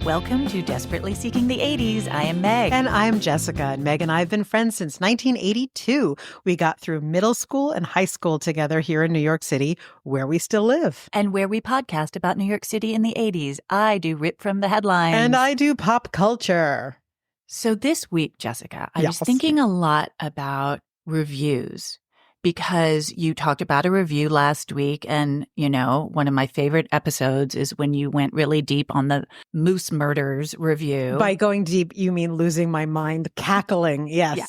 Welcome to Desperately Seeking the 80s. I am Meg. And I'm Jessica. And Meg and I have been friends since 1982. We got through middle school and high school together here in New York City, where we still live. And where we podcast about New York City in the 80s. I do Rip from the Headlines. And I do pop culture. So this week, Jessica, I was thinking a lot about reviews. Because you talked about a review last week, and, you know, one of my favorite episodes is when you went really deep on the Moose Murders review. By going deep, you mean losing my mind, cackling, yes. Yeah.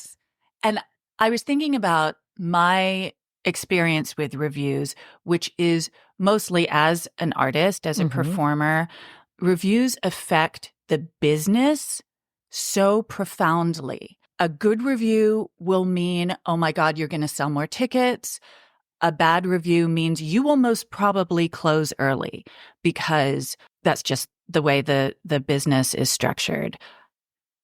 And I was thinking about my experience with reviews, which is mostly as an artist, as a performer. Reviews affect the business so profoundly. A good review will mean, oh my God, you're going to sell more tickets. A bad review means you will most probably close early because that's just the way the business is structured,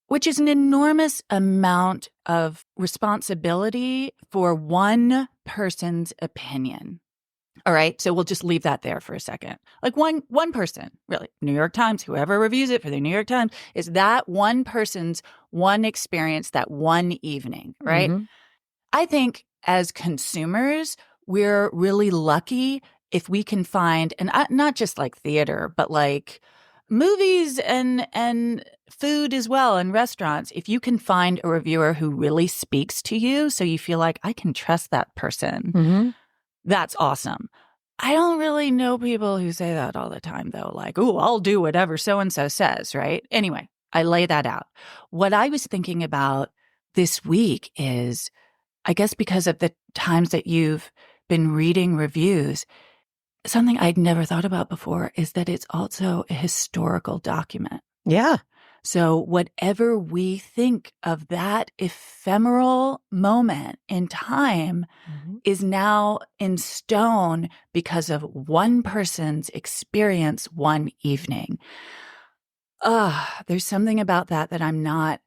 which is an enormous amount of responsibility for one person's opinion. All right. So we'll just leave that there for a second. Like one person, really, New York Times, whoever reviews it for the New York Times, is that one person's one experience, that one evening, right? I think as consumers, we're really lucky if we can find, and not just like theater, but like movies and food as well, and restaurants. If you can find a reviewer who really speaks to you, so you feel like I can trust that person. That's awesome. I don't really know people who say that all the time, though. Like, oh, I'll do whatever so-and-so says, right? Anyway, I lay that out. What I was thinking about this week is, I guess because of the times that you've been reading reviews, something I'd never thought about before is that it's also a historical document. Yeah. So whatever we think of that ephemeral moment in time is now in stone because of one person's experience one evening. There's something about that I'm not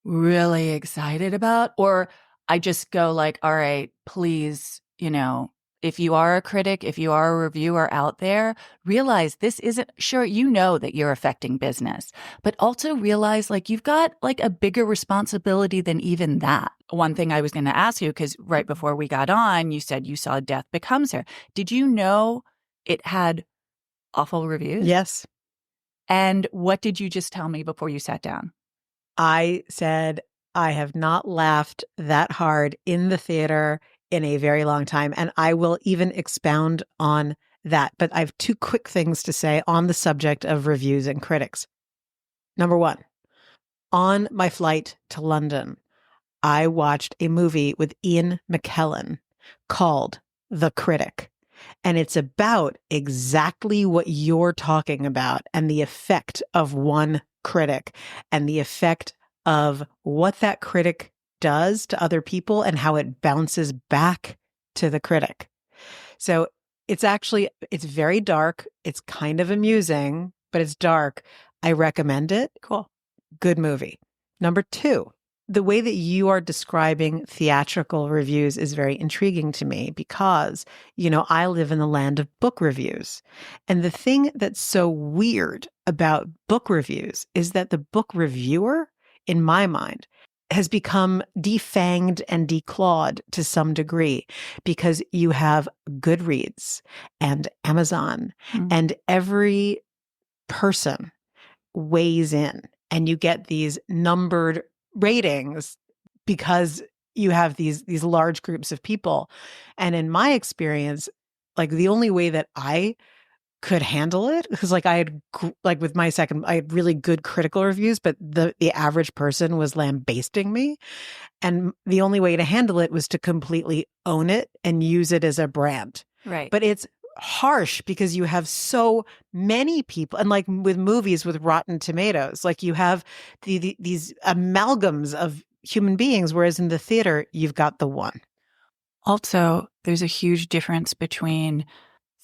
really excited about. Or I just go like, all right, please, you know, if you are a critic, if you are a reviewer out there, realize this isn't, sure, you know that you're affecting business, but also realize like you've got like a bigger responsibility than even that. One thing I was going to ask you, because right before we got on, you said you saw Death Becomes Her. Did you know it had awful reviews? Yes. And what did you just tell me before you sat down? I said, I have not laughed that hard in the theater in a very long time. And I will even expound on that. But I have two quick things to say on the subject of reviews and critics. Number one, on my flight to London, I watched a movie with Ian McKellen called The Critic. And it's about exactly what you're talking about and the effect of one critic and the effect of what that critic does to other people and how it bounces back to the critic. So it's very dark. It's kind of amusing, but it's dark. I recommend it. Cool. Good movie. Number two, the way that you are describing theatrical reviews is very intriguing to me because, you know, I live in the land of book reviews. And the thing that's so weird about book reviews is that the book reviewer, in my mind, has become defanged and declawed to some degree because you have Goodreads and Amazon and every person weighs in and you get these numbered ratings because you have these large groups of people. And in my experience, like the only way that I could handle it, because like I had like with my second, I had really good critical reviews, but the average person was lambasting me. And the only way to handle it was to completely own it and use it as a brand. Right. But it's harsh because you have so many people, and like with movies with Rotten Tomatoes, like you have these amalgams of human beings, whereas in the theater, you've got the one. Also, there's a huge difference between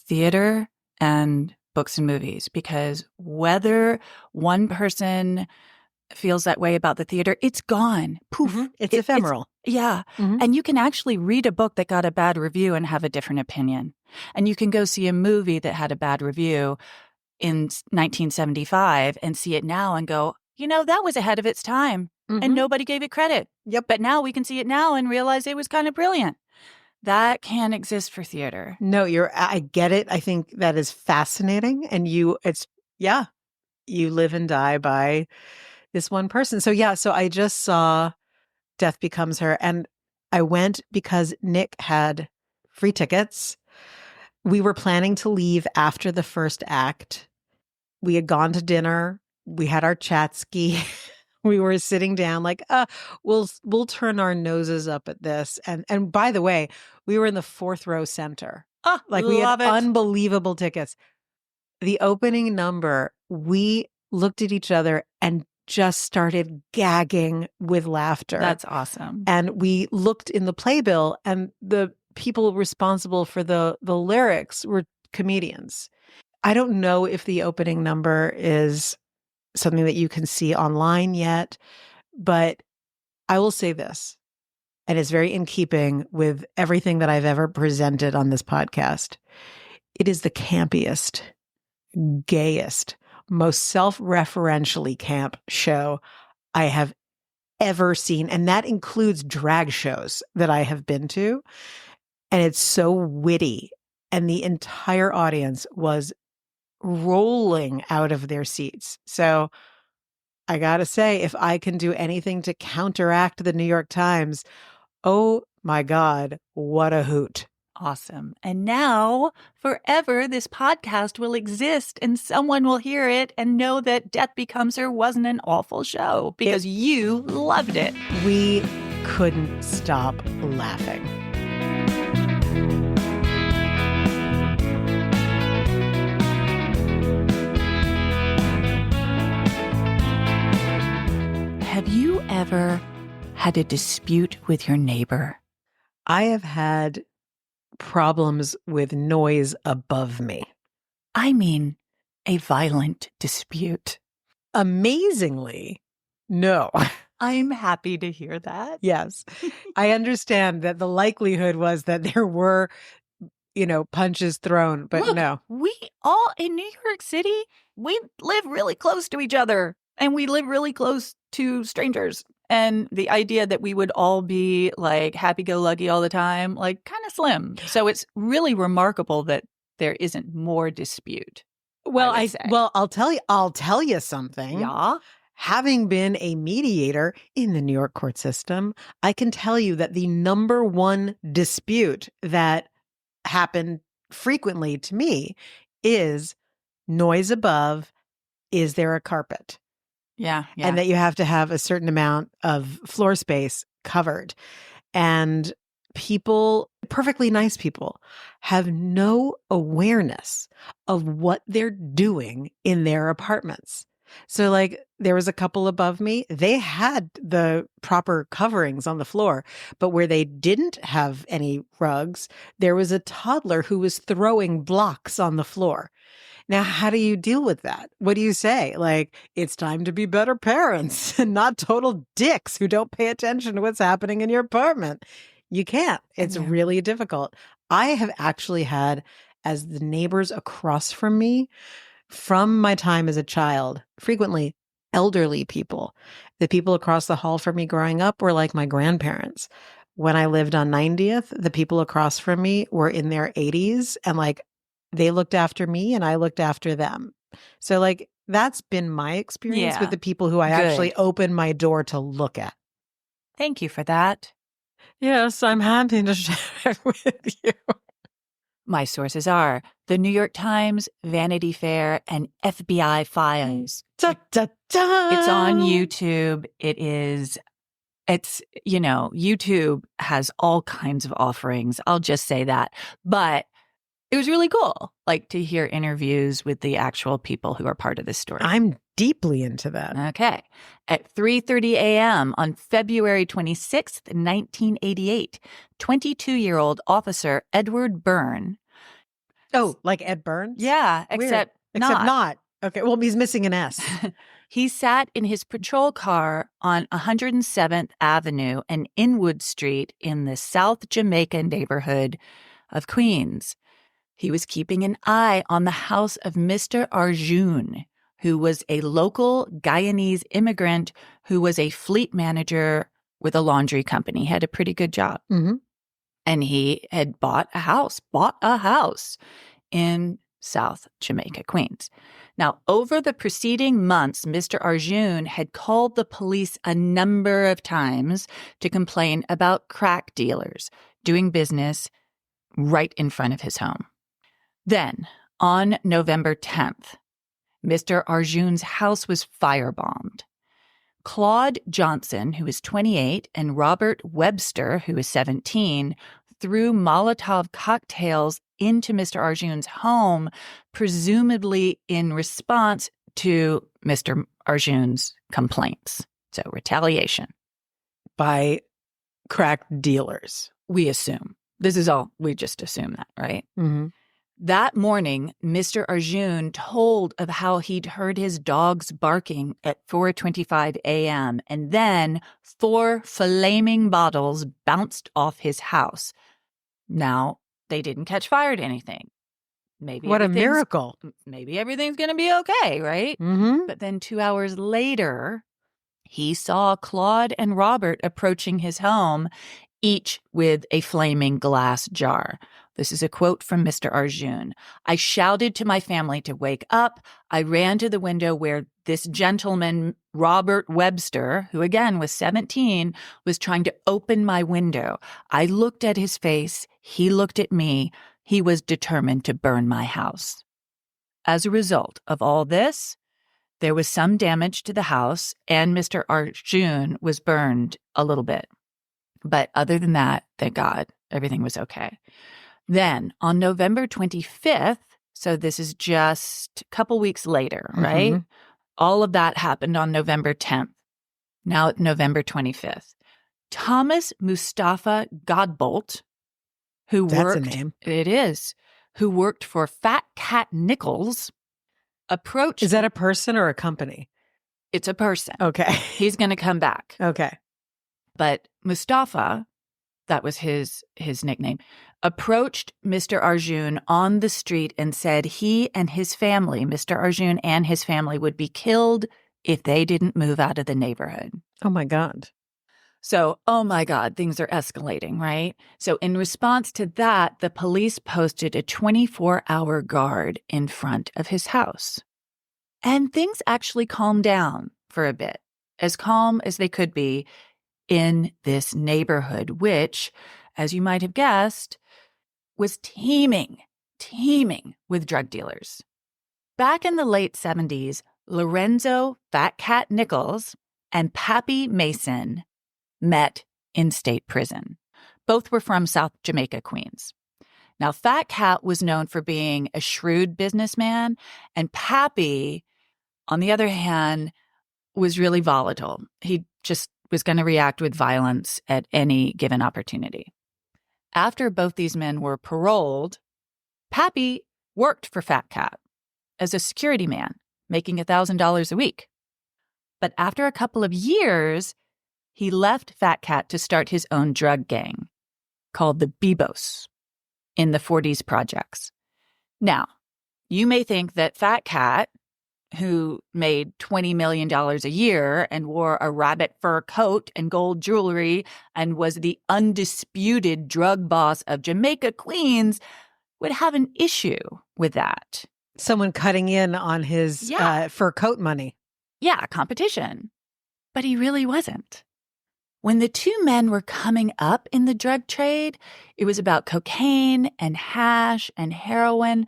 theater and books and movies, because whether one person feels that way about the theater, it's gone. Poof. It's ephemeral. And you can actually read a book that got a bad review and have a different opinion. And you can go see a movie that had a bad review in 1975 and see it now and go, that was ahead of its time and nobody gave it credit. Yep. But now we can see it now and realize it was kind of brilliant. That can exist for theater. No, I get it. I think that is fascinating. And you live and die by this one person. So I just saw Death Becomes Her, and I went because Nick had free tickets. We were planning to leave after the first act. We had gone to dinner. We had our chat ski. We were sitting down like, we'll turn our noses up at this. And by the way, we were in the fourth row center. We had unbelievable tickets. The opening number, we looked at each other and just started gagging with laughter. That's awesome. And we looked in the playbill, and the people responsible for the lyrics were comedians. I don't know if the opening number is something that you can see online yet, but I will say this, and it's very in keeping with everything that I've ever presented on this podcast. It is the campiest, gayest, most self-referentially camp show I have ever seen. And that includes drag shows that I have been to. And it's so witty. And the entire audience was rolling out of their seats. So I got to say, if I can do anything to counteract the New York Times, oh my God, what a hoot. Awesome. And now, forever, this podcast will exist and someone will hear it and know that Death Becomes Her wasn't an awful show because you loved it. We couldn't stop laughing. Have you ever had a dispute with your neighbor? I have had problems with noise above me. I mean, a violent dispute. Amazingly, no. I'm happy to hear that. Yes. I understand that the likelihood was that there were, punches thrown, but Look, no. We all in New York City, we live really close to each other and we live really close to strangers. And the idea that we would all be like happy-go-lucky all the time, like kind of slim. So it's really remarkable that there isn't more dispute. Well, I'll tell you something. Yeah. Having been a mediator in the New York court system, I can tell you that the number one dispute that happened frequently to me is noise above. Is there a carpet? Yeah. And that you have to have a certain amount of floor space covered. And people, perfectly nice people, have no awareness of what they're doing in their apartments. So there was a couple above me, they had the proper coverings on the floor, but where they didn't have any rugs, there was a toddler who was throwing blocks on the floor. Now, how do you deal with that? What do you say? It's time to be better parents and not total dicks who don't pay attention to what's happening in your apartment. You can't. It's really difficult. I have actually had, as the neighbors across from me, from my time as a child, frequently elderly people. The people across the hall from me growing up were like my grandparents. When I lived on 90th, the people across from me were in their 80s and they looked after me and I looked after them. So that's been my experience with the people who I actually opened my door to look at. Thank you for that. Yes, I'm happy to share it with you. My sources are the New York Times, Vanity Fair, and FBI Files. Da, da, da. It's on YouTube. YouTube has all kinds of offerings. I'll just say that. But it was really cool, to hear interviews with the actual people who are part of this story. I'm deeply into that. Okay. At 3:30 a.m. on February 26th, 1988, 22-year-old officer Edward Byrne. Oh, like Ed Burns? Yeah, except not. Okay, well, he's missing an S. He sat in his patrol car on 107th Avenue and Inwood Street in the South Jamaica neighborhood of Queens. He was keeping an eye on the house of Mr. Arjun, who was a local Guyanese immigrant who was a fleet manager with a laundry company. He had a pretty good job. Mm-hmm. And he had bought a house in South Jamaica, Queens. Now, over the preceding months, Mr. Arjun had called the police a number of times to complain about crack dealers doing business right in front of his home. Then, on November 10th, Mr. Arjun's house was firebombed. Claude Johnson, who is 28, and Robert Webster, who is 17, threw Molotov cocktails into Mr. Arjun's home, presumably in response to Mr. Arjun's complaints. So retaliation. By crack dealers. We assume. This is all, we just assume that, right? Mm-hmm. That morning, Mr. Arjun told of how he'd heard his dogs barking at 4:25 a.m. and then 4 flaming bottles bounced off his house. Now, they didn't catch fire to anything. What a miracle. Maybe everything's going to be okay, right? Mm-hmm. But then 2 hours later, he saw Claude and Robert approaching his home, each with a flaming glass jar. This is a quote from Mr. Arjun. "I shouted to my family to wake up. I ran to the window where this gentleman, Robert Webster, who again was 17, was trying to open my window. I looked at his face. He looked at me. He was determined to burn my house." As a result of all this, there was some damage to the house, and Mr. Arjun was burned a little bit. But other than that, thank God, everything was okay. Then on November 25th, so this is just a couple weeks later, right? Mm-hmm. All of that happened on November 10th. Now it's November 25th. Thomas Mustafa Godbolt, who That's a name. It is, who worked for Fat Cat Nichols, approached. Is that a person or a company? It's a person. Okay. He's going to come back. Okay. But Mustafa, that was his nickname, approached Mr. Arjun on the street and said he and his family, Mr. Arjun and his family, would be killed if they didn't move out of the neighborhood. Oh, my God. So, oh my God, things are escalating, right? So in response to that, the police posted a 24-hour guard in front of his house. And things actually calmed down for a bit, as calm as they could be in this neighborhood, which, as you might have guessed, was teeming with drug dealers. Back in the late 70s, Lorenzo Fat Cat Nichols and Pappy Mason met in state prison. Both were from South Jamaica, Queens. Now, Fat Cat was known for being a shrewd businessman, and Pappy, on the other hand, was really volatile. He just was going to react with violence at any given opportunity. After both these men were paroled, Pappy worked for Fat Cat as a security man, making $1,000 a week. But after a couple of years, he left Fat Cat to start his own drug gang called the Bebos in the 40s projects. Now, you may think that Fat Cat, who made $20 million a year and wore a rabbit fur coat and gold jewelry and was the undisputed drug boss of Jamaica, Queens, would have an issue with that. Someone cutting in on his fur coat money. Yeah, competition. But he really wasn't. When the two men were coming up in the drug trade, it was about cocaine and hash and heroin.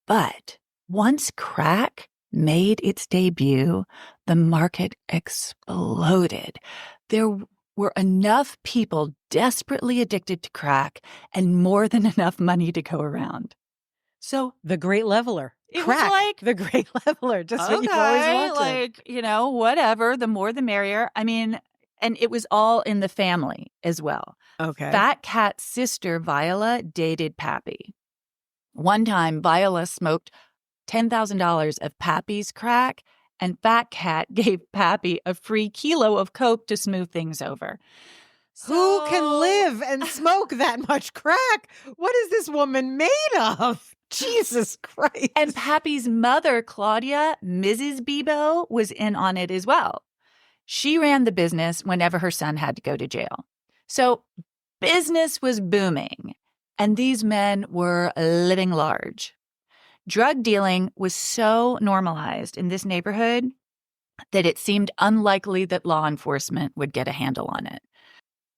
But once crack made its debut, the market exploded. There were enough people desperately addicted to crack and more than enough money to go around. So the great leveler. It crack, was like the great leveler, just okay, what you've always wanted. Like, whatever, the more the merrier. I mean, and it was all in the family as well. Okay. Fat Cat's sister, Viola, dated Pappy. One time, Viola smoked $10,000 of Pappy's crack, and Fat Cat gave Pappy a free kilo of coke to smooth things over. Who can So- live and smoke that much crack? What is this woman made of? Jesus Christ. And Pappy's mother, Claudia, Mrs. Bebo, was in on it as well. She ran the business whenever her son had to go to jail. So business was booming, and these men were living large. Drug dealing was so normalized in this neighborhood that it seemed unlikely that law enforcement would get a handle on it.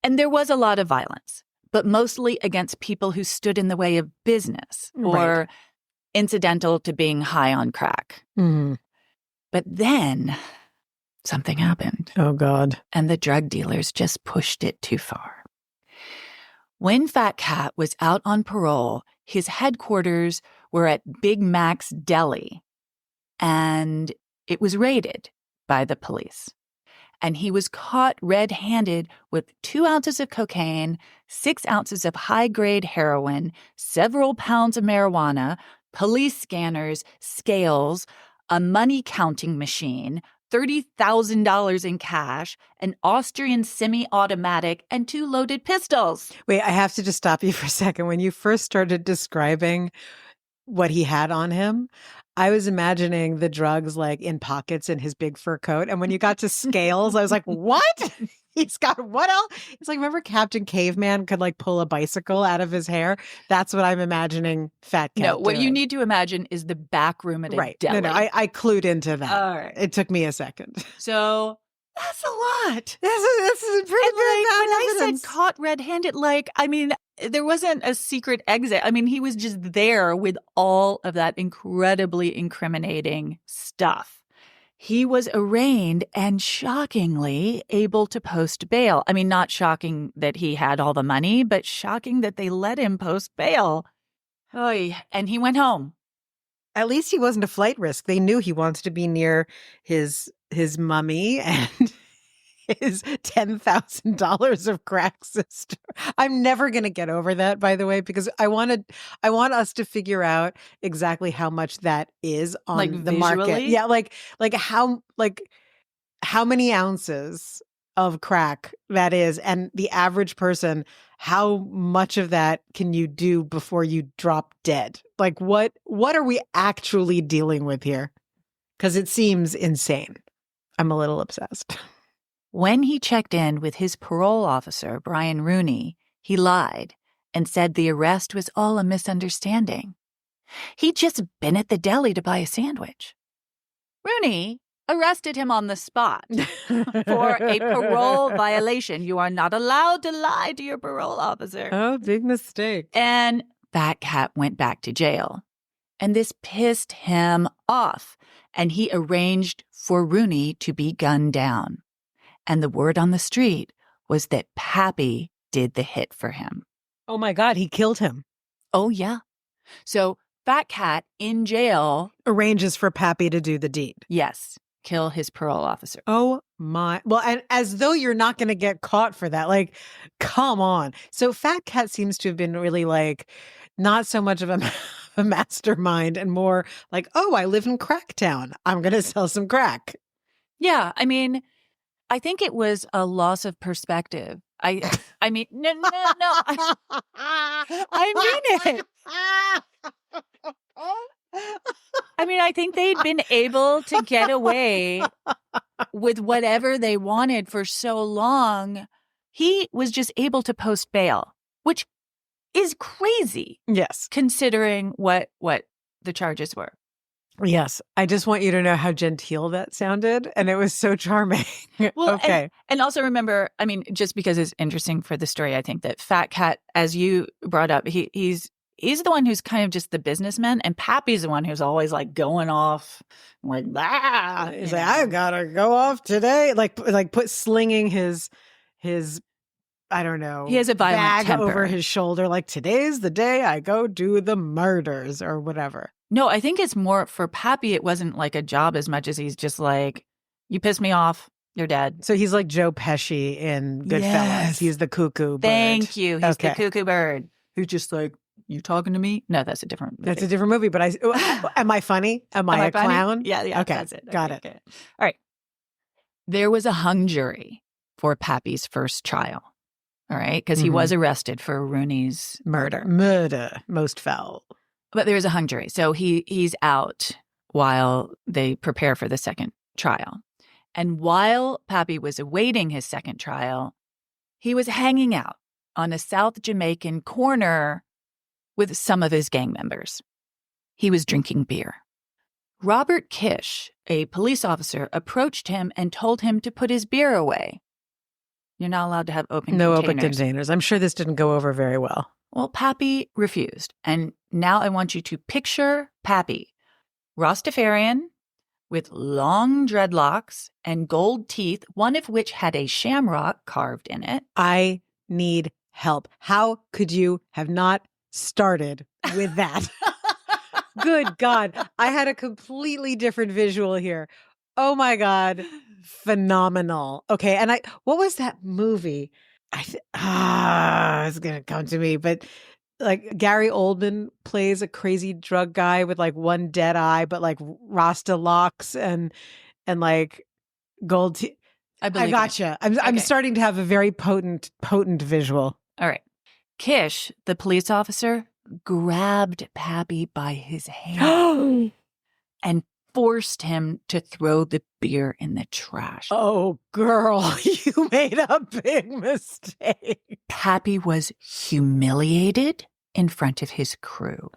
And there was a lot of violence, but mostly against people who stood in the way of business or incidental to being high on crack. Mm. But then something happened. Oh, God. And the drug dealers just pushed it too far. When Fat Cat was out on parole, his headquarters were at Big Mac's Deli, and it was raided by the police. And he was caught red-handed with 2 ounces of cocaine, 6 ounces of high-grade heroin, several pounds of marijuana, police scanners, scales, a money-counting machine, $30,000 in cash, an Austrian semi-automatic, and 2 loaded pistols. Wait, I have to just stop you for a second. When you first started describing what he had on him, I was imagining the drugs like in pockets in his big fur coat. And when you got to scales, I was like, what? He's got what else? It's like, remember Captain Caveman could like pull a bicycle out of his hair? That's what I'm imagining Fat Cat No, what doing. you need to imagine is the back room at a deli. No, I clued into that. All right. It took me a second. So That's a lot. This is pretty and good. like, when I evidence. said caught red-handed, like, I mean, there wasn't a secret exit. I mean, he was just there with all of that incredibly incriminating stuff. He was arraigned and shockingly able to post bail. I mean, not shocking that he had all the money, but shocking that they let him post bail. Oy. And he went home. At least he wasn't a flight risk. They knew he wanted to be near his mummy and his $10,000 of crack sister. I'm never going to get over that, by the way, because I want us to figure out exactly how much that is on Like the market. visually? Yeah, like how many ounces of crack that is, and the average person, how much of that can you do before you drop dead? Like what are we actually dealing with here? Because it seems insane. I'm a little obsessed. When he checked in with his parole officer, Brian Rooney, he lied and said the arrest was all a misunderstanding. He'd just been at the deli to buy a sandwich. Rooney arrested him on the spot for a parole violation. You are not allowed to lie to your parole officer. Oh, big mistake. And Fat Cat went back to jail. And this pissed him off. And he arranged for Rooney to be gunned down. And the word on the street was that Pappy did the hit for him. Oh my God, he killed him. Oh, yeah. So Fat Cat in jail. Arranges for Pappy to do the deed. Yes. Kill his parole officer. Oh my. Well, and as though you're not going to get caught for that. Like, come on. So Fat Cat seems to have been really like, not so much of a mastermind and more like, oh, I live in Cracktown. I'm going to sell some crack. Yeah. I mean, I think it was a loss of perspective. I mean, no. I mean it. I mean, I think they'd been able to get away with whatever they wanted for so long. He was just able to post bail, which is crazy. Yes. Considering what the charges were. Yes. I just want you to know how genteel that sounded. And it was so charming. Well, okay. And also remember, I mean, just because it's interesting for the story, I think that Fat Cat, as you brought up, he's the one who's kind of just the businessman, and Pappy's the one who's always like going off like that. He's like, I gotta go off today. Like slinging his I don't know. He has a violent bag temper over his shoulder. Like, today's the day I go do the murders or whatever. No, I think it's more for Pappy. It wasn't like a job as much as he's just like, you piss me off, you're dead. So he's like Joe Pesci in Goodfellas. Yes. He's the cuckoo bird. Thank you. He's Okay. the cuckoo bird. Who's just like, you talking to me? No, that's a different movie. That's a different movie. But am I funny? Am I a funny? clown? Yeah, Okay, that's it. got Okay, it. okay. All right. There was a hung jury for Pappy's first trial. All right. Because he was arrested for Rooney's murder. Murder, most foul. But there is a hung jury. So he's out while they prepare for the second trial. And while Pappy was awaiting his second trial, he was hanging out on a South Jamaican corner with some of his gang members. He was drinking beer. Robert Kish, a police officer, approached him and told him to put his beer away. You're not allowed to have open containers. No open containers. I'm sure this didn't go over very well. Well, Pappy refused. And now I want you to picture Pappy, Rastafarian, with long dreadlocks and gold teeth, one of which had a shamrock carved in it. I need help. How could you have not started with that? Good God. I had a completely different visual here. Oh my God. Phenomenal. Okay. And what was that movie? It's going to come to me, but like Gary Oldman plays a crazy drug guy with like one dead eye, but like Rasta locks and like gold teeth. I gotcha. I'm starting to have a very potent visual. All right. Kish, the police officer, grabbed Pappy by his hand and forced him to throw the beer in the trash. Oh, girl, you made a big mistake. Pappy was humiliated in front of his crew.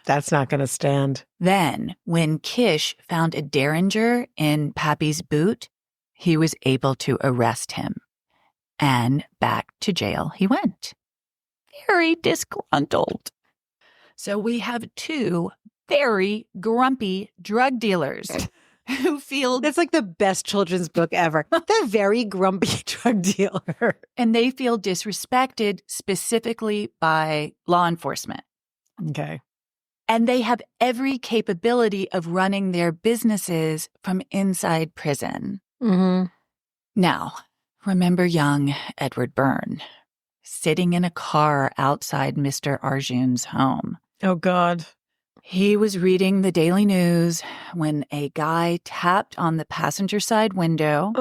That's not going to stand. Then, when Kish found a derringer in Pappy's boot, he was able to arrest him. And back to jail he went. Very disgruntled. So we have two very grumpy drug dealers who feel... That's like the best children's book ever. The very grumpy drug dealer. And they feel disrespected specifically by law enforcement. Okay. And they have every capability of running their businesses from inside prison. Mm-hmm. Now, remember young Edward Byrne sitting in a car outside Mr. Arjun's home. Oh, God. He was reading the Daily News when a guy tapped on the passenger side window.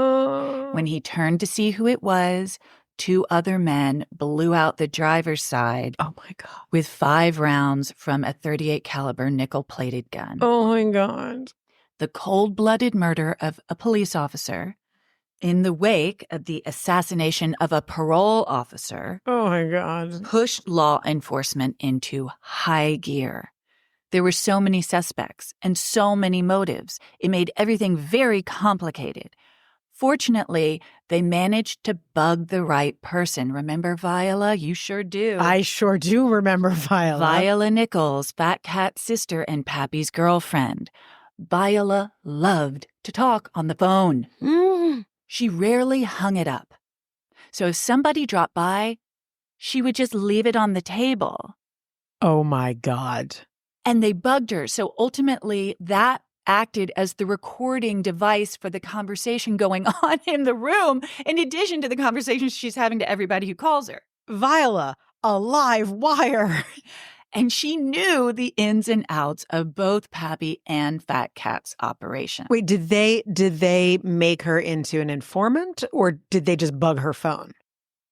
When he turned to see who it was, two other men blew out the driver's side. Oh, my God. With 5 rounds from a .38 caliber nickel-plated gun. Oh, my God. The cold-blooded murder of a police officer in the wake of the assassination of a parole officer. Oh, my God. Pushed law enforcement into high gear. There were so many suspects and so many motives. It made everything very complicated. Fortunately, they managed to bug the right person. Remember Viola? You sure do. I sure do remember Viola. Viola Nichols, Fat Cat's sister and Pappy's girlfriend. Viola loved to talk on the phone. She rarely hung it up. So if somebody dropped by, she would just leave it on the table. Oh, my God. And they bugged her. So ultimately, that acted as the recording device for the conversation going on in the room, in addition to the conversations she's having to everybody who calls her. Viola, a live wire. And she knew the ins and outs of both Pappy and Fat Cat's operation. Wait, did they make her into an informant, or did they just bug her phone?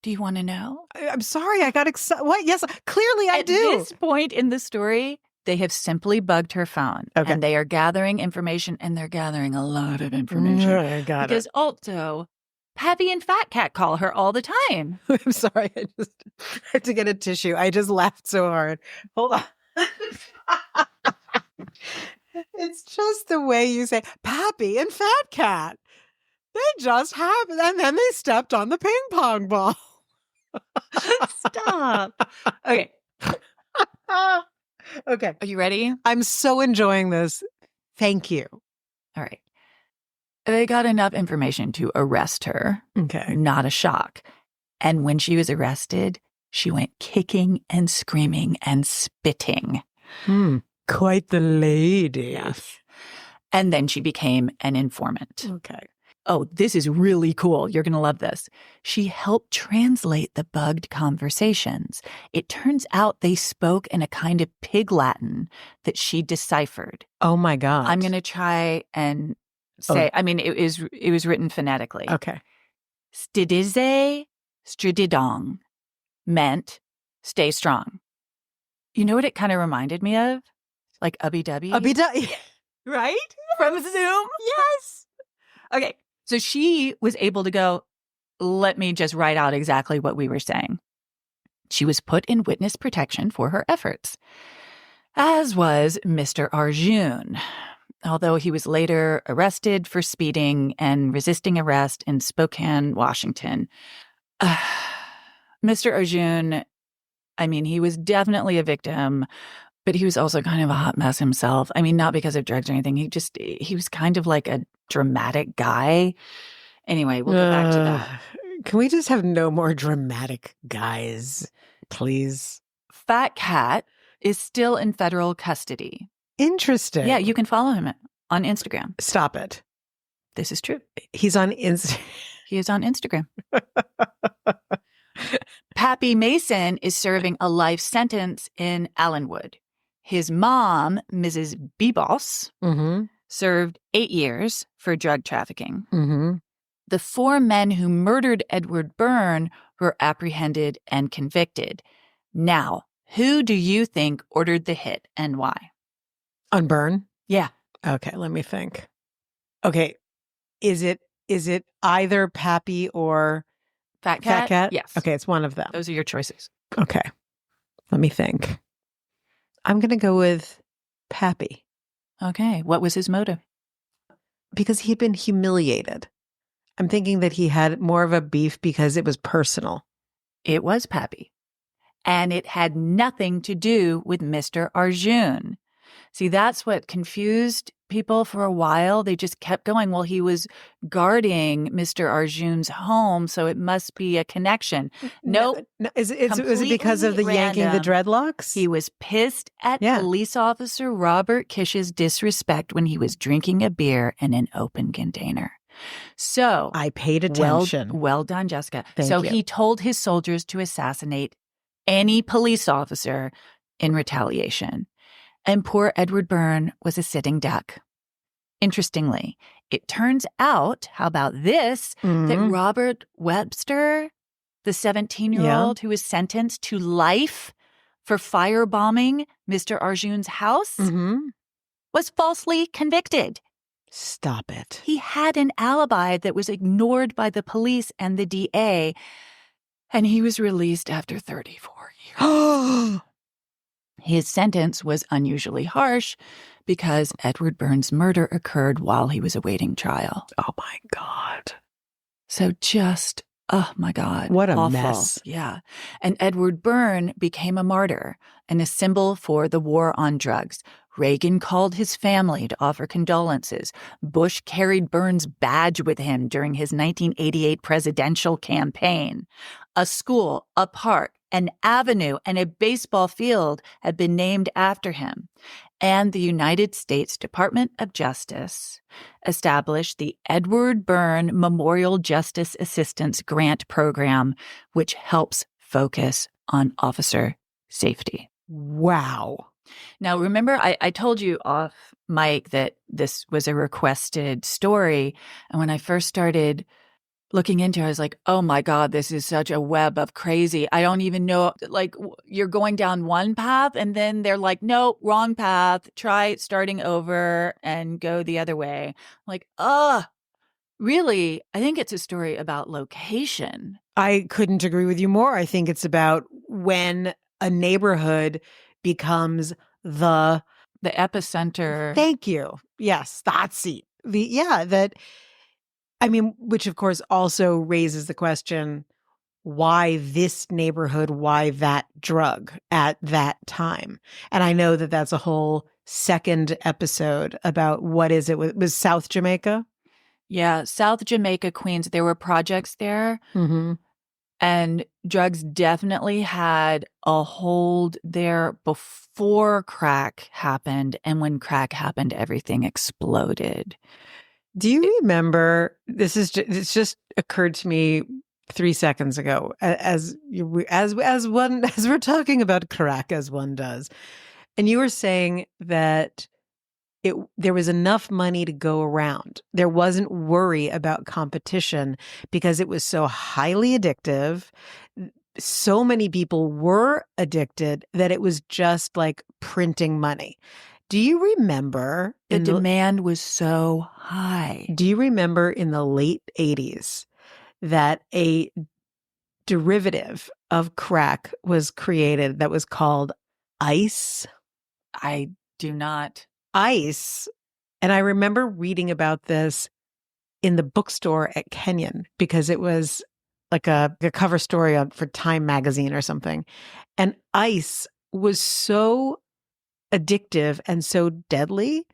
Do you want to know? I'm sorry, I got excited. What? Yes, clearly I do. At this point in the story, they have simply bugged her phone. Okay. And they are gathering information, and they're gathering a lot of information. I got it. Because also, Pappy and Fat Cat call her all the time. I'm sorry, I had to get a tissue. I just laughed so hard. Hold on. It's just the way you say, Pappy and Fat Cat. They just happened, and then they stepped on the ping pong ball. Stop. Okay. Okay. Are you ready? I'm so enjoying this. Thank you. All right. They got enough information to arrest her. Okay. Not a shock. And when she was arrested, she went kicking and screaming and spitting. Quite the lady. Yes. And then she became an informant. Okay. Oh, this is really cool. You're going to love this. She helped translate the bugged conversations. It turns out they spoke in a kind of pig Latin that she deciphered. Oh, my God. I'm going to try and say, I mean, it was written phonetically. Okay. Stidize strididong meant stay strong. You know what it kind of reminded me of? Like Ubby-Dubby. Right? From Zoom? Yes. Okay. So she was able to go, let me just write out exactly what we were saying. She was put in witness protection for her efforts, as was Mr. Arjun, although he was later arrested for speeding and resisting arrest in Spokane, Washington. Mr. Arjun, I mean, he was definitely a victim, but he was also kind of a hot mess himself. I mean, not because of drugs or anything. He was kind of like a dramatic guy. Anyway, we'll get back to that. Can we just have no more dramatic guys, please? Fat Cat is still in federal custody. Interesting. Yeah, you can follow him on Instagram. Stop it. This is true. He's on Instagram. He is on Instagram. Pappy Mason is serving a life sentence in Allenwood. His mom, Mrs. Bebos, served 8 years for drug trafficking. The 4 men who murdered Edward Byrne were apprehended and convicted. Now, who do you think ordered the hit and why? On Byrne? Yeah. Okay, let me think. Okay, is it either Pappy or Fat Cat? Yes. Okay, it's one of them. Those are your choices. Okay, let me think. I'm going to go with Pappy. Okay, what was his motive? Because he'd been humiliated. I'm thinking that he had more of a beef because it was personal. It was Pappy. And it had nothing to do with Mr. Arjun. See, that's what confused people for a while. They just kept going, well, he was guarding Mr. Arjun's home, so it must be a connection. No. Is it because of the yanking the dreadlocks? He was pissed at police officer Robert Kish's disrespect when he was drinking a beer in an open container. So I paid attention. Well done, Jessica. Thank you. He told his soldiers to assassinate any police officer in retaliation. And poor Edward Byrne was a sitting duck. Interestingly, it turns out, how about this, that Robert Webster, the 17-year-old who was sentenced to life for firebombing Mr. Arjun's house, was falsely convicted. Stop it. He had an alibi that was ignored by the police and the DA, and he was released after 34 years. His sentence was unusually harsh because Edward Byrne's murder occurred while he was awaiting trial. Oh, my God. So just, oh, my God. What a awful. mess. Yeah. And Edward Byrne became a martyr and a symbol for the war on drugs. Reagan called his family to offer condolences. Bush carried Byrne's badge with him during his 1988 presidential campaign. A school, a park, an avenue, and a baseball field had been named after him. And the United States Department of Justice established the Edward Byrne Memorial Justice Assistance Grant Program, which helps focus on officer safety. Wow. Now, remember, I told you off mic that this was a requested story. And when I first started looking into it, I was like, oh my God, this is such a web of crazy. I don't even know, like, you're going down one path and then they're like, no, wrong path. Try starting over and go the other way. Like, really? I think it's a story about location. I couldn't agree with you more. I think it's about when a neighborhood becomes the epicenter. Thank you. Yes, that's it. Which of course also raises the question, why this neighborhood, why that drug at that time? And I know that that's a whole second episode about what is it? Was South Jamaica? Yeah, South Jamaica, Queens. There were projects there. And drugs definitely had a hold there before crack happened. And when crack happened, everything exploded. Do you remember, it's just occurred to me 3 seconds ago, as we're talking about crack, as one does. And you were saying that there was enough money to go around. There wasn't worry about competition because it was so highly addictive. So many people were addicted that it was just like printing money. Do you remember the demand was so high? Do you remember in the late 80s that a derivative of crack was created that was called ice? I do not. Ice. And I remember reading about this in the bookstore at Kenyon because it was like a cover story for Time magazine or something. And ice was so addictive and so deadly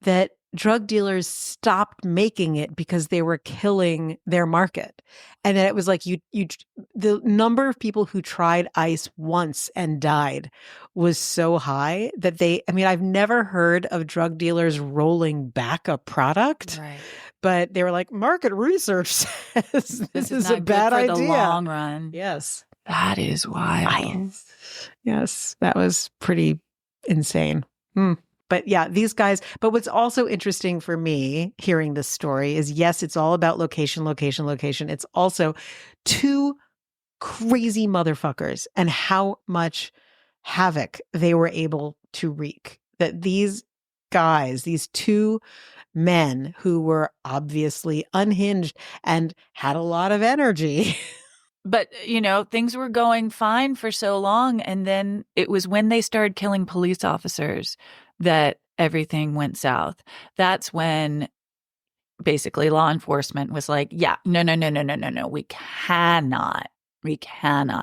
that drug dealers stopped making it because they were killing their market. And then it was like the number of people who tried ice once and died was so high that I've never heard of drug dealers rolling back a product. Right. But they were like, market research says this is a bad idea. The long run. Yes. That is wild. Yes. That was pretty insane. But yeah, these guys, but what's also interesting for me hearing this story is, yes, it's all about location, location, location. It's also two crazy motherfuckers and how much havoc they were able to wreak. That these guys, these two men who were obviously unhinged and had a lot of energy. But, things were going fine for so long. And then it was when they started killing police officers that everything went south. That's when basically law enforcement was like, yeah, no. We cannot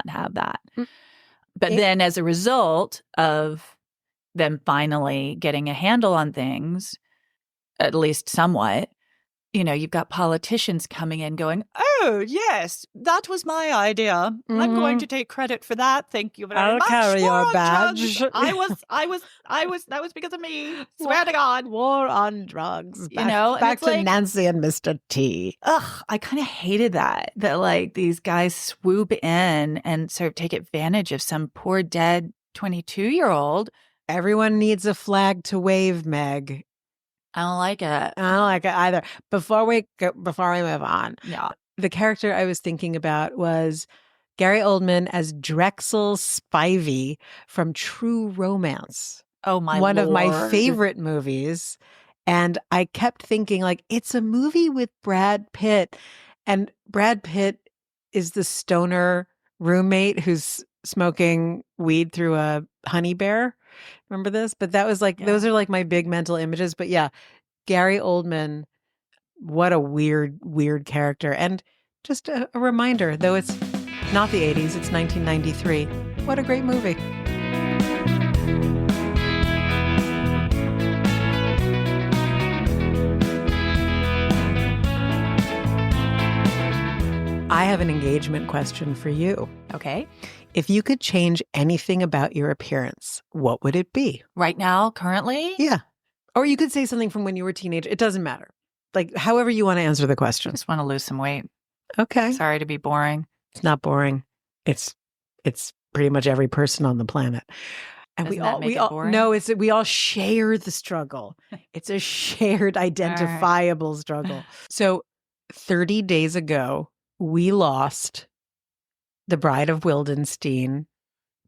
have that. But then as a result of them finally getting a handle on things, at least somewhat, you've got politicians coming in going, oh, yes, that was my idea. Mm-hmm. I'm going to take credit for that. Thank you very much. I'll carry your badge. That was because of me. Swear to God. War on drugs. Back to Nancy and Mr. T. I kind of hated that like these guys swoop in and sort of take advantage of some poor dead 22-year-old. Everyone needs a flag to wave, Meg. I don't like it. I don't like it either. Before we move on, the character I was thinking about was Gary Oldman as Drexel Spivey from True Romance. Oh, my One Lord. of my favorite movies. And I kept thinking, like, it's a movie with Brad Pitt. And Brad Pitt is the stoner roommate who's smoking weed through a honey bear. Remember this? But that was like, those are like my big mental images. But yeah, Gary Oldman, what a weird, weird character. And just a reminder, though it's not the 80s, it's 1993. What a great movie. I have an engagement question for you. Okay. If you could change anything about your appearance, what would it be? Right now, currently? Yeah. Or you could say something from when you were a teenager. It doesn't matter. Like, however you want to answer the question. I just want to lose some weight. Okay. Sorry to be boring. It's not boring. It's pretty much every person on the planet. And we all share the struggle. It's a shared identifiable struggle. So 30 days ago, we lost the Bride of Wildenstein,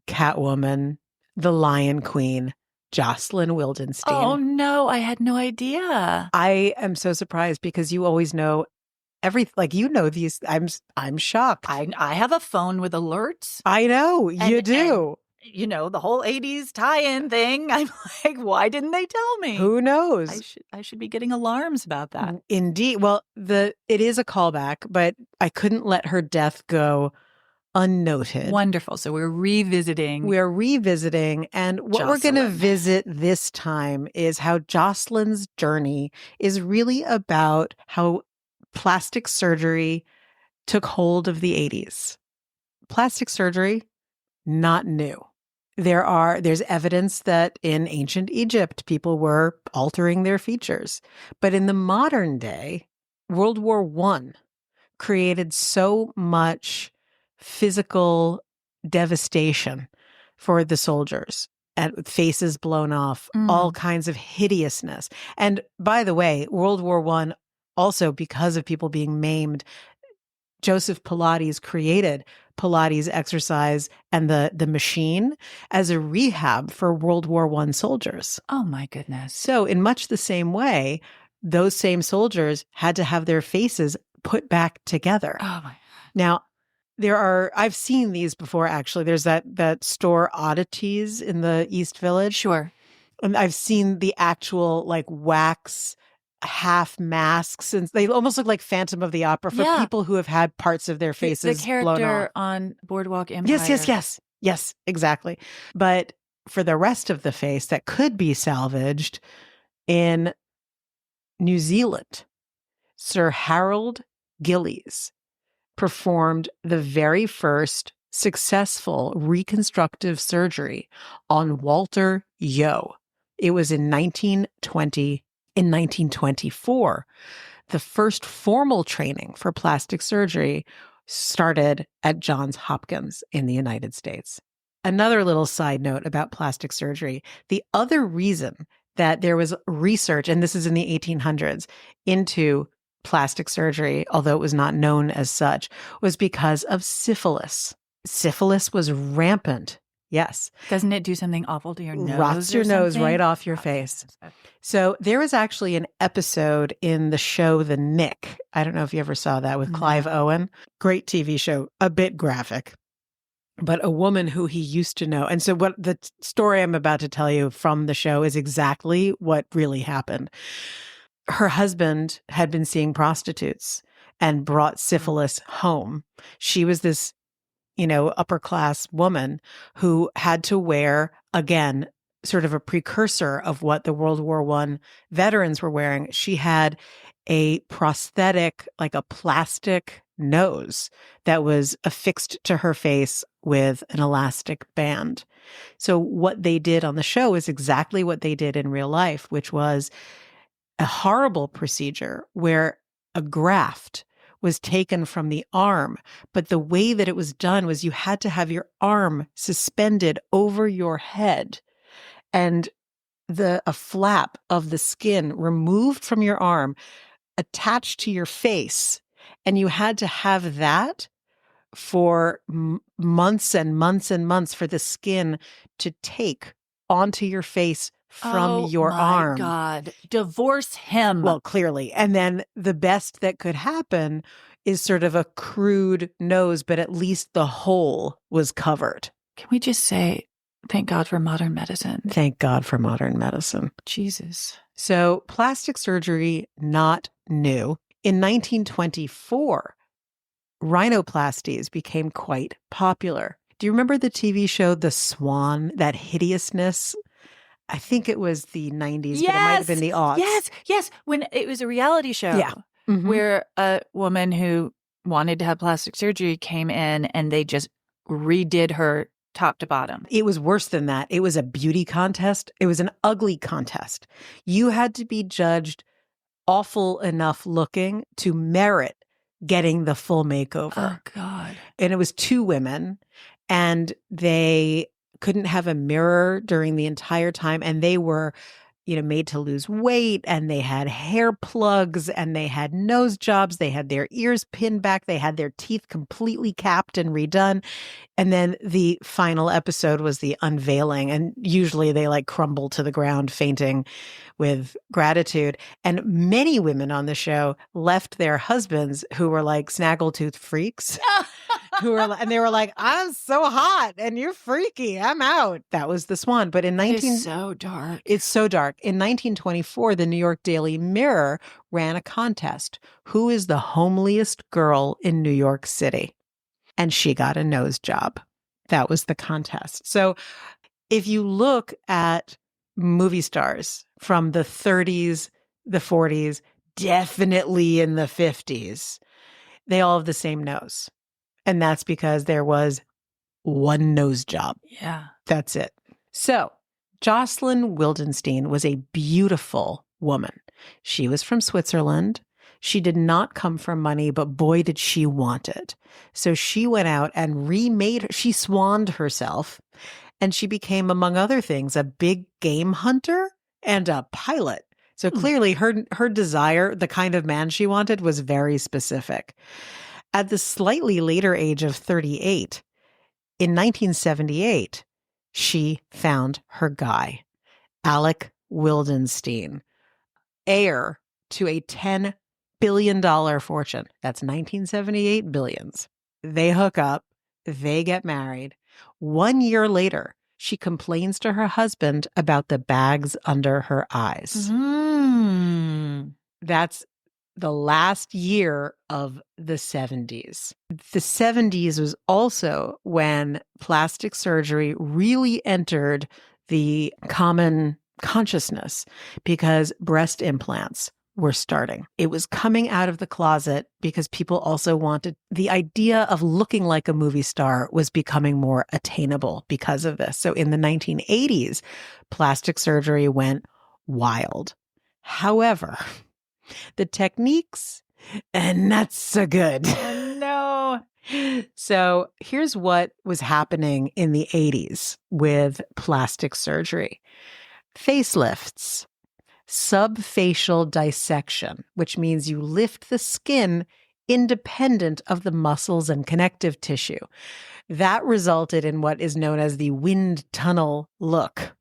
Catwoman, the Lion Queen, Jocelyn Wildenstein. Oh no, I had no idea. I am so surprised because you always know these. I'm shocked. I have a phone with alerts. I know you do. The whole 80s tie-in thing. I'm like, why didn't they tell me? Who knows? I should be getting alarms about that. Indeed. Well, it is a callback, but I couldn't let her death go unnoted. Wonderful. So we're revisiting. And what we're going to visit this time is how Jocelyn's journey is really about how plastic surgery took hold of the 80s. Plastic surgery, not new. There's evidence that in ancient Egypt, people were altering their features. But in the modern day, World War I created so much physical devastation for the soldiers and faces blown off, all Mm. kinds of hideousness. And by the way, World War I, also because of people being maimed, Joseph Pilates created Pilates exercise and the machine as a rehab for World War I soldiers. Oh, my goodness. So in much the same way, those same soldiers had to have their faces put back together. Oh, my. Now, I've seen these before, actually. There's that store Oddities in the East Village. Sure. And I've seen the actual like wax half masks, and they almost look like Phantom of the Opera for people who have had parts of their faces the character blown off. on Boardwalk Empire. Yes, exactly. But for the rest of the face that could be salvaged, in New Zealand, Sir Harold Gillies performed the very first successful reconstructive surgery on Walter Yeo. It was in 1920. In 1924, the first formal training for plastic surgery started at Johns Hopkins in the United States. Another little side note about plastic surgery, the other reason that there was research, and this is in the 1800s, into plastic surgery, although it was not known as such, was because of syphilis. Syphilis was rampant. Yes. Doesn't it do something awful to your nose? Rots your nose right off your face. So there was actually an episode in the show The Nick. I don't know if you ever saw that with Clive Owen. Great TV show, a bit graphic, but a woman who he used to know. And so what the story I'm about to tell you from the show is exactly what really happened. Her husband had been seeing prostitutes and brought syphilis home. She was this, upper class woman who had to wear, again, sort of a precursor of what the World War I veterans were wearing. She had a prosthetic, like a plastic nose that was affixed to her face with an elastic band. So what they did on the show is exactly what they did in real life, which was a horrible procedure where a graft was taken from the arm. But the way that it was done was you had to have your arm suspended over your head and a flap of the skin removed from your arm, attached to your face. And you had to have that for months and months and months for the skin to take onto your face from your arm. Oh my God. Divorce him. Well, clearly. And then the best that could happen is sort of a crude nose, but at least the hole was covered. Can we just say, thank God for modern medicine? Thank God for modern medicine. Jesus. So plastic surgery, not new. In 1924, rhinoplasties became quite popular. Do you remember the TV show The Swan, that hideousness? I think it was the 90s, but it might have been the aughts. Yes. When it was a reality show where a woman who wanted to have plastic surgery came in and they just redid her top to bottom. It was worse than that. It was a beauty contest. It was an ugly contest. You had to be judged awful enough looking to merit getting the full makeover. Oh, God. And it was two women, and they couldn't have a mirror during the entire time. And they were, made to lose weight, and they had hair plugs, and they had nose jobs. They had their ears pinned back. They had their teeth completely capped and redone. And then the final episode was the unveiling. And usually they like crumble to the ground, fainting with gratitude. And many women on the show left their husbands, who were like snaggletooth freaks, and they were like, I'm so hot and you're freaky. I'm out. That was the Swan. But it's so dark. It's so dark. In 1924, the New York Daily Mirror ran a contest. Who is the homeliest girl in New York City? And she got a nose job. That was the contest. So if you look at movie stars from the 30s, the 40s, definitely in the 50s, they all have the same nose. And that's because there was one nose job. Yeah. That's it. So Jocelyn Wildenstein was a beautiful woman. She was from Switzerland. She did not come from money, but boy, did she want it. So she went out and she swanned herself And she became, among other things, a big game hunter and a pilot. So clearly her desire, the kind of man she wanted, was very specific. At the slightly later age of 38, in 1978, she found her guy, Alec Wildenstein, heir to a $10 billion fortune. That's 1978 billions. They hook up, they get married. 1 year later, she complains to her husband about the bags under her eyes. That's the last year of the 70s. The 70s was also when plastic surgery really entered the common consciousness because breast implants were starting. It was coming out of the closet because people also wanted the idea of looking like a movie star was becoming more attainable because of this. So in the 1980s, plastic surgery went wild. However, the techniques, and not so good. No. So here's what was happening in the 80s with plastic surgery. Facelifts, subfacial dissection, which means you lift the skin independent of the muscles and connective tissue. That resulted in what is known as the wind tunnel look.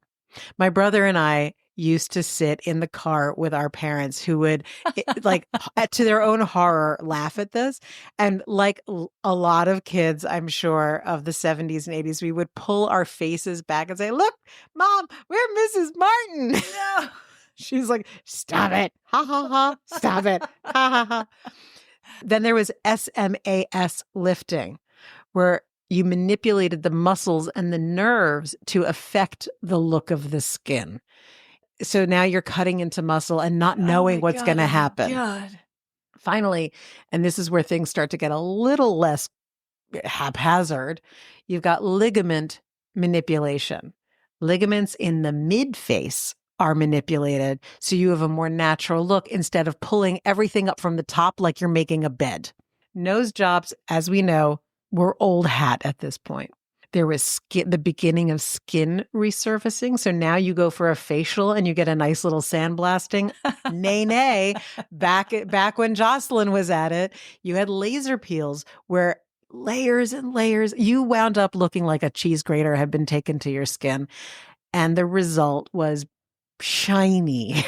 My brother and I used to sit in the car with our parents who would, like, to their own horror, laugh at this. And like a lot of kids, I'm sure, of the 70s and 80s, we would pull our faces back and say, "Look, Mom, we're Mrs. Martin." No. She's like, "Stop it. Ha, ha, ha. Stop it. Ha, ha, ha." Then there was SMAS lifting, where you manipulated the muscles and the nerves to affect the look of the skin. So now you're cutting into muscle and not knowing what's going to happen. God. Finally, and this is where things start to get a little less haphazard, you've got ligament manipulation. Ligaments in the mid-face are manipulated so you have a more natural look instead of pulling everything up from the top like you're making a bed. Nose jobs, as we know, were old hat at this point. There was the beginning of skin resurfacing. So now you go for a facial and you get a nice little sandblasting. Nay, nay. Back when Jocelyn was at it, you had laser peels where layers and layers, you wound up looking like a cheese grater had been taken to your skin. And the result was shiny.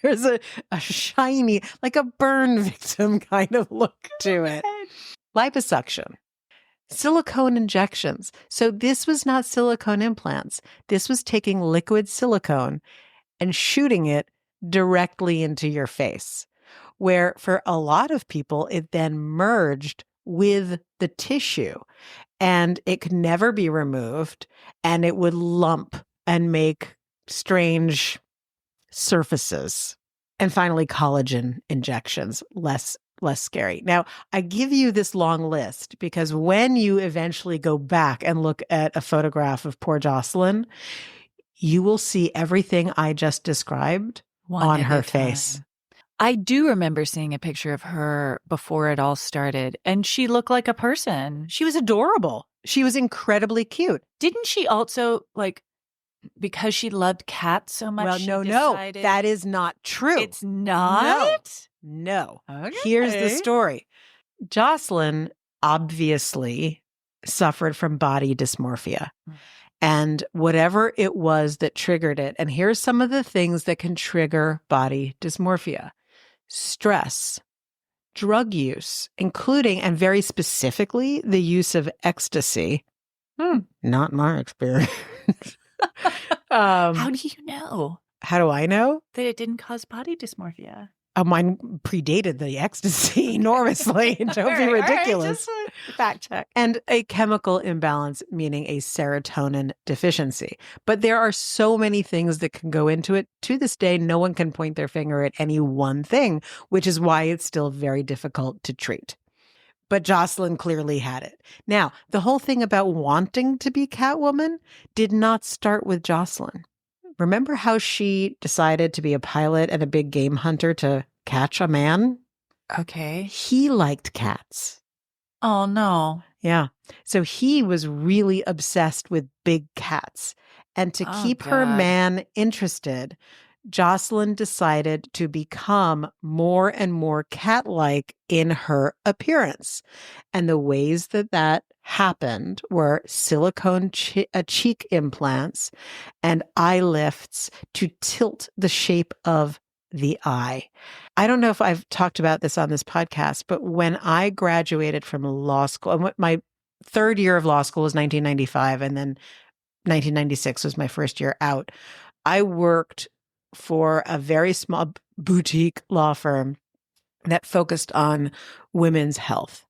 There's a shiny, like a burn victim kind of look to it. Liposuction. Silicone injections. So this was not silicone implants. This was taking liquid silicone and shooting it directly into your face, where for a lot of people, it then merged with the tissue and it could never be removed and it would lump and make strange surfaces. And finally, collagen injections, less scary. Now, I give you this long list because when you eventually go back and look at a photograph of poor Jocelyn, you will see everything I just described on her face. I do remember seeing a picture of her before it all started, and she looked like a person. She was adorable. She was incredibly cute. Didn't she also, like, because she loved cats so much? Well, no, that is not true. It's not? No. Okay. Here's the story. Jocelyn obviously suffered from body dysmorphia. And whatever it was that triggered it, and here's some of the things that can trigger body dysmorphia: stress, drug use, including and very specifically the use of ecstasy. Not my experience. How do you know? How do I know? That it didn't cause body dysmorphia. Mine predated the ecstasy enormously. Don't be ridiculous. All right, just fact check. And a chemical imbalance, meaning a serotonin deficiency. But there are so many things that can go into it. To this day, no one can point their finger at any one thing, which is why it's still very difficult to treat. But Jocelyn clearly had it. Now, the whole thing about wanting to be Catwoman did not start with Jocelyn. Remember how she decided to be a pilot and a big game hunter to catch a man? Okay. He liked cats. Oh, no. Yeah. So he was really obsessed with big cats. And to Oh, keep her God. man interested, Jocelyn decided to become more and more cat-like in her appearance. And the ways that that happened were silicone cheek implants and eye lifts to tilt the shape of the eye. I don't know if I've talked about this on this podcast, but when I graduated from law school, my third year of law school was 1995, and then 1996 was my first year out. I worked for a very small boutique law firm that focused on women's health.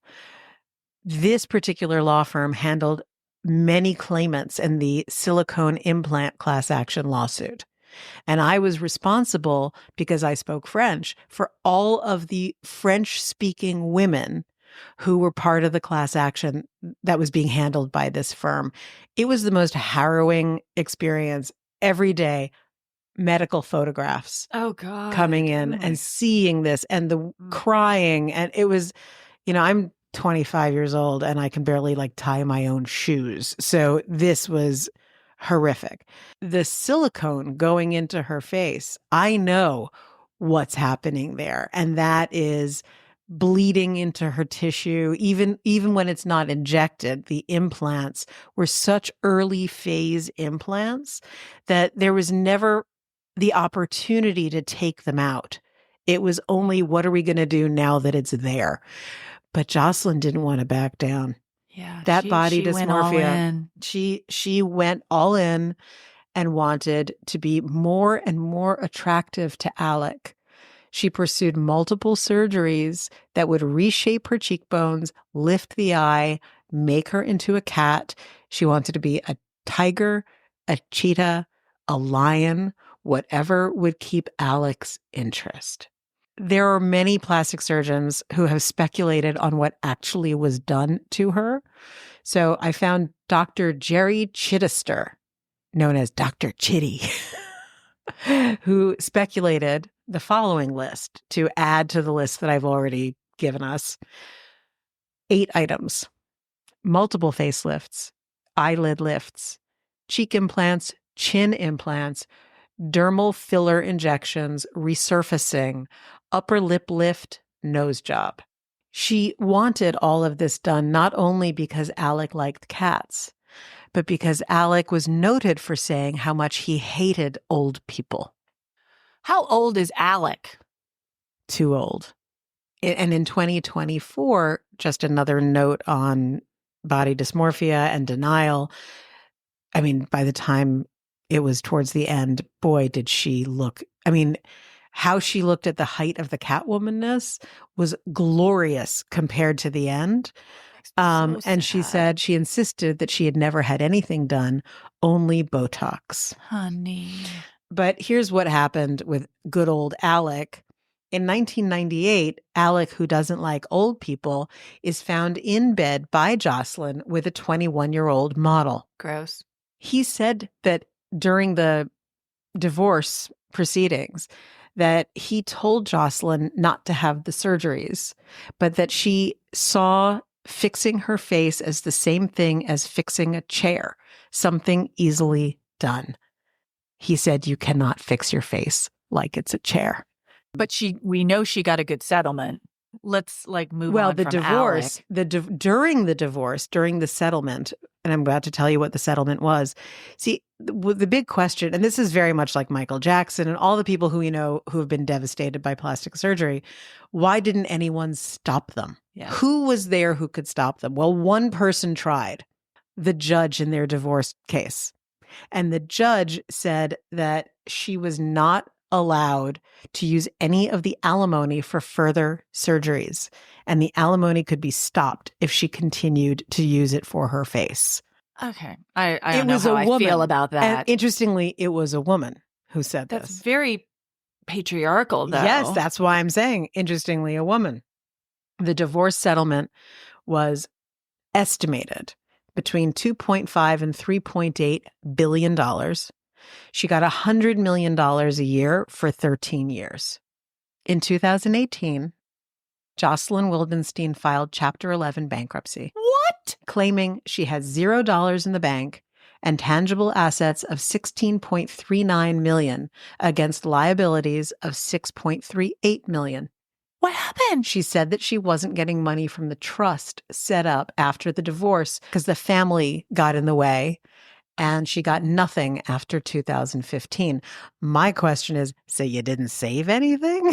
This particular law firm handled many claimants in the silicone implant class action lawsuit. And I was responsible, because I spoke French, for all of the French-speaking women who were part of the class action that was being handled by this firm. It was the most harrowing experience every day. Medical photographs Oh, God. coming in and seeing this and the crying. And it was, I'm 25 years old and I can barely tie my own shoes. So this was horrific. The silicone going into her face, I know what's happening there. And that is bleeding into her tissue. Even when it's not injected, the implants were such early phase implants that there was never the opportunity to take them out. It was only, what are we going to do now that it's there? But Jocelyn didn't want to back down. Yeah, That body she went all dysmorphia, in. she went all in and wanted to be more and more attractive to Alec. She pursued multiple surgeries that would reshape her cheekbones, lift the eye, make her into a cat. She wanted to be a tiger, a cheetah, a lion, whatever would keep Alec's interest. There are many plastic surgeons who have speculated on what actually was done to her. So I found Dr. Jerry Chittister, known as Dr. Chitty, who speculated the following list to add to the list that I've already given us. 8 items: multiple facelifts, eyelid lifts, cheek implants, chin implants, dermal filler injections, resurfacing, upper lip lift, nose job. She wanted all of this done not only because Alec liked cats, but because Alec was noted for saying how much he hated old people. How old is Alec? Too old. And in 2024, just another note on body dysmorphia and denial. I mean, by the time it was towards the end, boy, did she look. I mean, how she looked at the height of the Catwomanness was glorious compared to the end. And she said she insisted that she had never had anything done, only Botox. Honey. But here's what happened with good old Alec. In 1998, Alec, who doesn't like old people, is found in bed by Jocelyn with a 21-year-old model. Gross. He said that during the divorce proceedings that he told Jocelyn not to have the surgeries, but that she saw fixing her face as the same thing as fixing a chair, something easily done. He said, you cannot fix your face like it's a chair. But we know she got a good settlement. Let's move on the from divorce, Alec. During the divorce, during the settlement, and I'm about to tell you what the settlement was. See, the big question, and this is very much like Michael Jackson and all the people who who have been devastated by plastic surgery. Why didn't anyone stop them? Yeah. Who was there who could stop them? Well, one person tried, the judge in their divorce case. And the judge said that she was not allowed to use any of the alimony for further surgeries. And the alimony could be stopped if she continued to use it for her face. Okay. I don't know how I feel about that. And interestingly, it was a woman who said That's this. very patriarchal, though. Yes, that's why I'm saying, interestingly, a woman. The divorce settlement was estimated between $2.5 and $3.8 billion. She got $100 million a year for 13 years. In 2018, Jocelyn Wildenstein filed Chapter 11 bankruptcy. What? What? Claiming she had $0 in the bank and tangible assets of $16.39 million against liabilities of $6.38 million. What happened? She said that she wasn't getting money from the trust set up after the divorce because the family got in the way, and she got nothing after 2015. My question is, so you didn't save anything?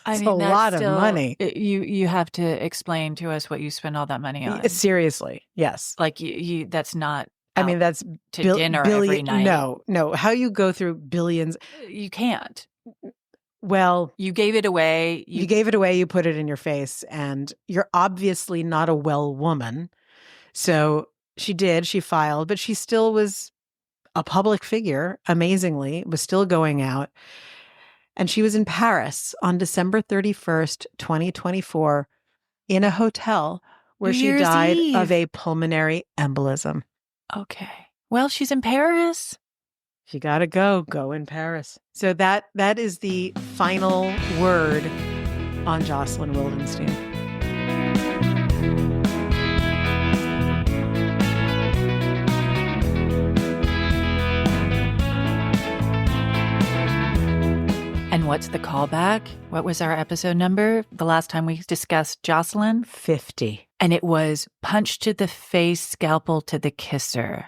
I It's mean, a that's lot still, of money. You have to explain to us what you spend all that money on. Seriously, yes. Like you that's not I mean, that's to dinner every night. No. How you go through billions? You can't. Well, You gave it away. you gave it away, you put it in your face, and you're obviously not a well woman. So she filed, but she still was a public figure, amazingly, was still going out. And she was in Paris on December 31st, 2024, in a hotel where New she Year's died Eve. of a pulmonary embolism. Okay. Well, she's in Paris. If you gotta go in Paris. So that is the final word on Jocelyn Wildenstein. And what's the callback? What was our episode number the last time we discussed Jocelyn? 50. And it was punch to the face, scalpel to the kisser.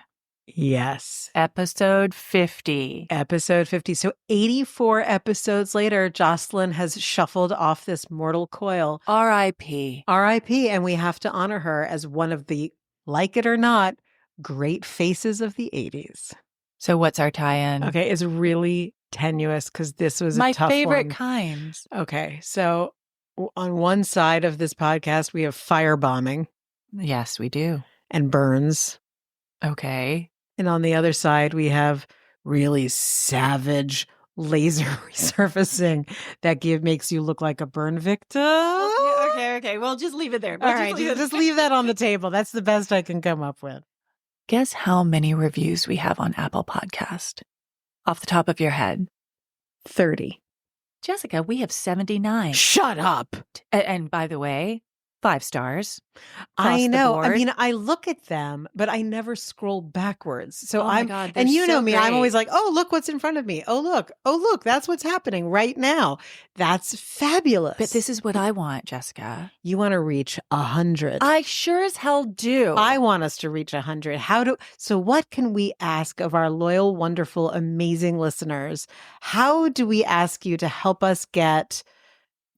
Yes. Episode 50. Episode 50. So 84 episodes later, Jocelyn has shuffled off this mortal coil. R.I.P. R.I.P. And we have to honor her as one of the, like it or not, great faces of the 80s. So what's our tie-in? Okay, it's really tenuous because this was my a tough favorite one. kinds. Okay, so on one side of this podcast, we have firebombing Yes, we do. and burns. Okay. And on the other side, we have really savage laser resurfacing that makes you look like a burn victim. Okay. Well, just leave it there. All right, just leave that on the table. That's the best I can come up with. Guess how many reviews we have on Apple Podcast? Off the top of your head. 30. Jessica, we have 79. Shut up. And by the way, 5 stars. I know. I board. mean, I look at them, but I never scroll backwards. So Oh my God, they're and you know so me, I'm great. always like, oh, look what's in front of me. Oh, look, that's what's happening right now. That's fabulous. But this is what I want, Jessica. You want to reach 100. I sure as hell do. I want us to reach 100. So what can we ask of our loyal, wonderful, amazing listeners? How do we ask you to help us get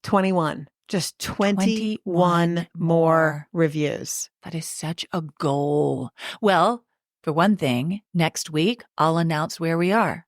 21? Just 21 more reviews. That is such a goal. Well, for one thing, next week, I'll announce where we are.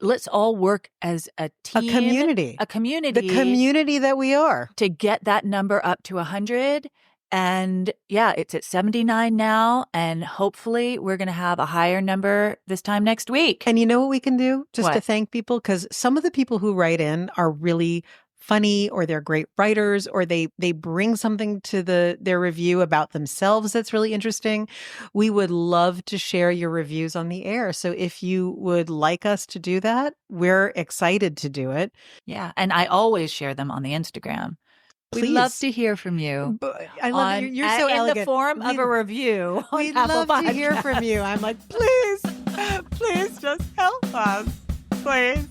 Let's all work as a team. A community. A community. The community that we are. To get that number up to 100. And yeah, it's at 79 now. And hopefully we're going to have a higher number this time next week. And you know what we can do just What? to thank people? Because some of the people who write in are really funny, or they're great writers, or they bring something to their review about themselves that's really interesting. We would love to share your reviews on the air. So if you would like us to do that, we're excited to do it. Yeah. And I always share them on the Instagram. We'd Please. love to hear from you. But I love it. You're so in elegant. the form of a review. on We'd Apple love to hear Podcasts. from you. I'm like, please just help us. Please.